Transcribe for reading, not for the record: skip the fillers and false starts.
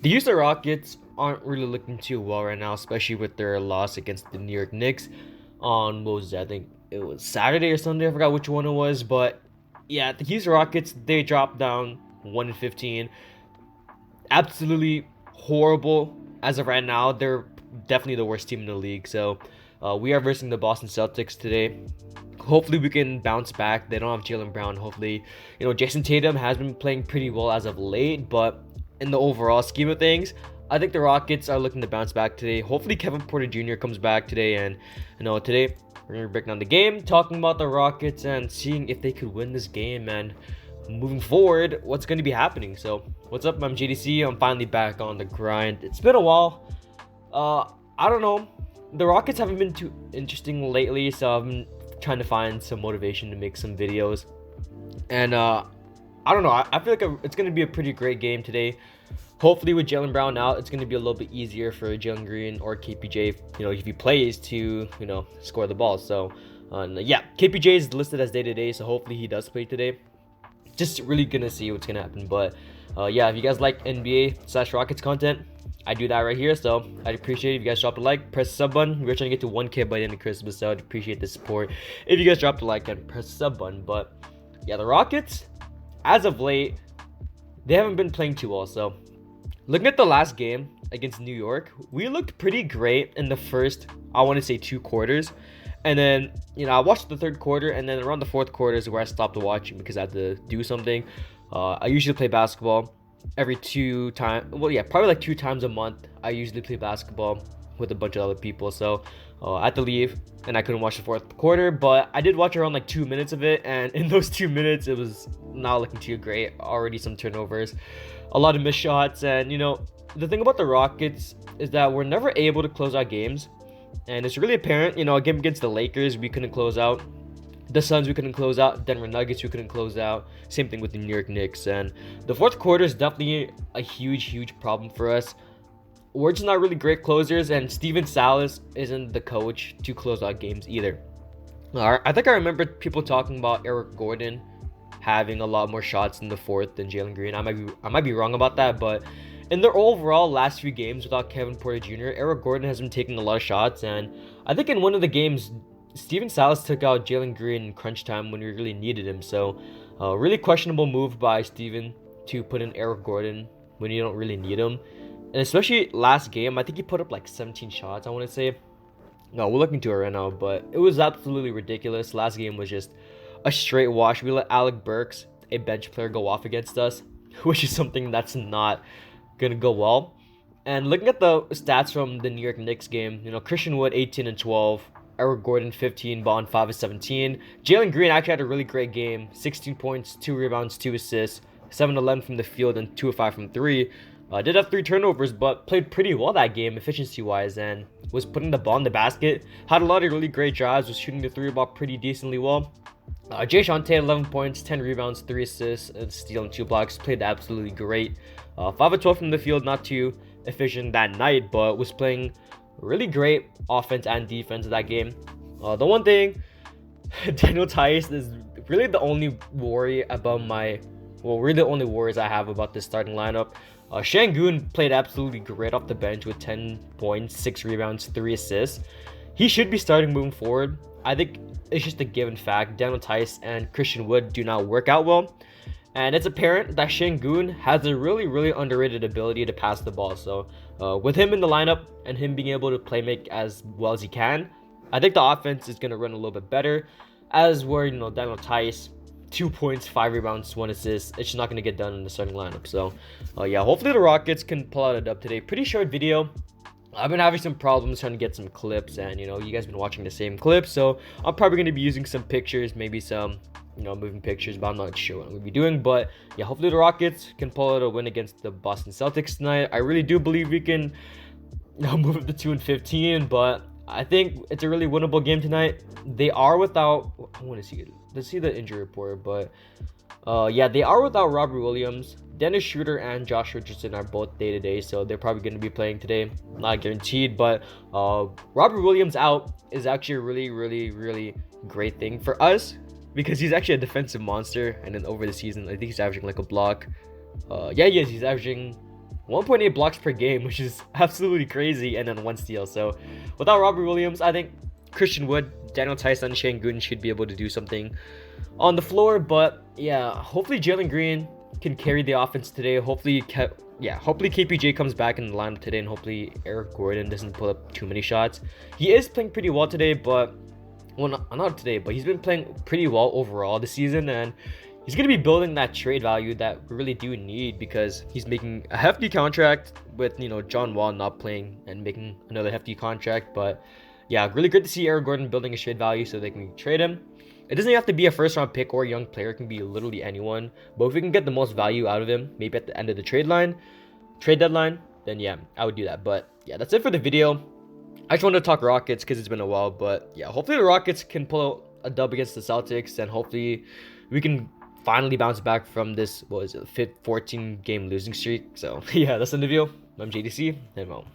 The Houston Rockets aren't really looking too well right now, especially with their loss against the New York Knicks on what was that? I think it was Saturday or Sunday. I forgot which one it was, but yeah, the Houston Rockets they dropped down 1-15. Absolutely horrible as of right now. They're definitely the worst team in the league. So we are versing the Boston Celtics today. Hopefully we can bounce back. They don't have Jaylen Brown. Hopefully, Jae'Sean Tatum has been playing pretty well as of late, but in the overall scheme of things, I think the Rockets are looking to bounce back today. Hopefully Kevin Porter Jr. comes back today, and today we're gonna break down the game, talking about the Rockets and seeing if they could win this game and moving forward, what's going to be happening. So, what's up? I'm JDC. I'm finally back on the grind. It's been a while. I don't know. The Rockets haven't been too interesting lately, so I've been trying to find some motivation to make some videos. And I don't know. I feel like it's going to be a pretty great game today. Hopefully, with Jaylen Brown out, it's going to be a little bit easier for Jalen Green or KPJ, if he plays to, score the ball. So, yeah, KPJ is listed as day-to-day, so hopefully he does play today. Just really gonna see what's gonna happen. But yeah, if you guys like NBA/Rockets content, I do that right here. So I'd appreciate it if you guys drop a like, press the sub button. We're trying to get to 1K by the end of Christmas, so I'd appreciate the support if you guys drop a like and press the sub button. But yeah, the Rockets, as of late, they haven't been playing too well. So looking at the last game against New York, we looked pretty great in the first, I want to say, 2 quarters. And then, I watched the third quarter, and then around the fourth quarter is where I stopped watching because I had to do something. I usually play basketball every probably like 2 times a month. I usually play basketball with a bunch of other people. So I had to leave, and I couldn't watch the fourth quarter. But I did watch around like 2 minutes of it, and in those 2 minutes, it was not looking too great. Already some turnovers, a lot of missed shots. And, the thing about the Rockets is that we're never able to close out games. And it's really apparent, a game against the Lakers, we couldn't close out. The Suns, we couldn't close out. Denver Nuggets, we couldn't close out. Same thing with the New York Knicks. And the fourth quarter is definitely a huge problem for us. We're just not really great closers, and Steven Salas isn't the coach to close out games either. I think I remember people talking about Eric Gordon having a lot more shots in the fourth than Jalen Green. I might be wrong about that, but in their overall last few games without Kevin Porter Jr., Eric Gordon has been taking a lot of shots, and I think in one of the games, Steven Salas took out Jalen Green in crunch time when we really needed him. So, really questionable move by Steven to put in Eric Gordon when you don't really need him. And especially last game, I think he put up like 17 shots, I want to say. No, we're looking to it right now, but it was absolutely ridiculous. Last game was just a straight wash. We let Alec Burks, a bench player, go off against us, which is something that's not gonna go well. And looking at the stats from the New York Knicks game, Christian Wood 18 and 12, Eric Gordon 15, Bond 5 and 17. Jalen Green actually had a really great game, 16 points, 2 rebounds, 2 assists, 7-11 from the field, and 2 of 5 from 3. Did have 3 turnovers, but played pretty well that game efficiency wise, and was putting the ball in the basket. Had a lot of really great drives, was shooting the 3 ball pretty decently well. Jae'Sean 11 points, 10 rebounds, 3 assists, and steal and 2 blocks. Played absolutely great. 5 of 12 from the field, not too efficient that night, but was playing really great offense and defense in that game. The one thing, Daniel Tice is really the only worry about really the only worries I have about this starting lineup. Şengün played absolutely great off the bench with 10 points, 6 rebounds, 3 assists. He should be starting moving forward. I think it's just a given fact. Daniel Tice and Christian Wood do not work out well. And it's apparent that Şengün has a really underrated ability to pass the ball. So with him in the lineup and him being able to play make as well as he can, I think the offense is going to run a little bit better. As where, Daniel Tice, 2 points, 5 rebounds, 1 assist. It's just not going to get done in the starting lineup. So yeah, hopefully the Rockets can pull out a dub today. Pretty short video. I've been having some problems trying to get some clips, and you guys been watching the same clips, so I'm probably going to be using some pictures, maybe some moving pictures, but I'm not sure what I'm going to be doing. But yeah, hopefully the Rockets can pull out a win against the Boston Celtics tonight. I really do believe we can move up to 2-15, but I think it's a really winnable game tonight. They are without, I want to see it. Let's see the injury report, but yeah, they are without Robert Williams. Dennis Schroeder and Josh Richardson are both day-to-day, so they're probably going to be playing today. Not guaranteed, but Robert Williams out is actually a really great thing for us because he's actually a defensive monster. And then over the season, I think he's averaging like a block. Yeah, he is. He's averaging 1.8 blocks per game, which is absolutely crazy, and then 1 steal. So without Robert Williams, I think Christian Wood, Daniel Tyson, Şengün should be able to do something on the floor. But yeah, hopefully Jalen Green can carry the offense today. Hopefully KPJ comes back in the lineup today, and hopefully Eric Gordon doesn't pull up too many shots. He is playing pretty well today, but well, not today, but he's been playing pretty well overall this season, and he's going to be building that trade value that we really do need, because he's making a hefty contract with, John Wall not playing and making another hefty contract. But yeah, really good to see Eric Gordon building a trade value so they can trade him. It doesn't have to be a first round pick or a young player. It can be literally anyone. But if we can get the most value out of him, maybe at the end of the trade deadline, then yeah, I would do that. But yeah, that's it for the video. I just wanted to talk Rockets because it's been a while. But yeah, hopefully the Rockets can pull out a dub against the Celtics, and hopefully we can finally bounce back from this, 14 game losing streak. So yeah, that's the video. I'm JDC, and I'm out.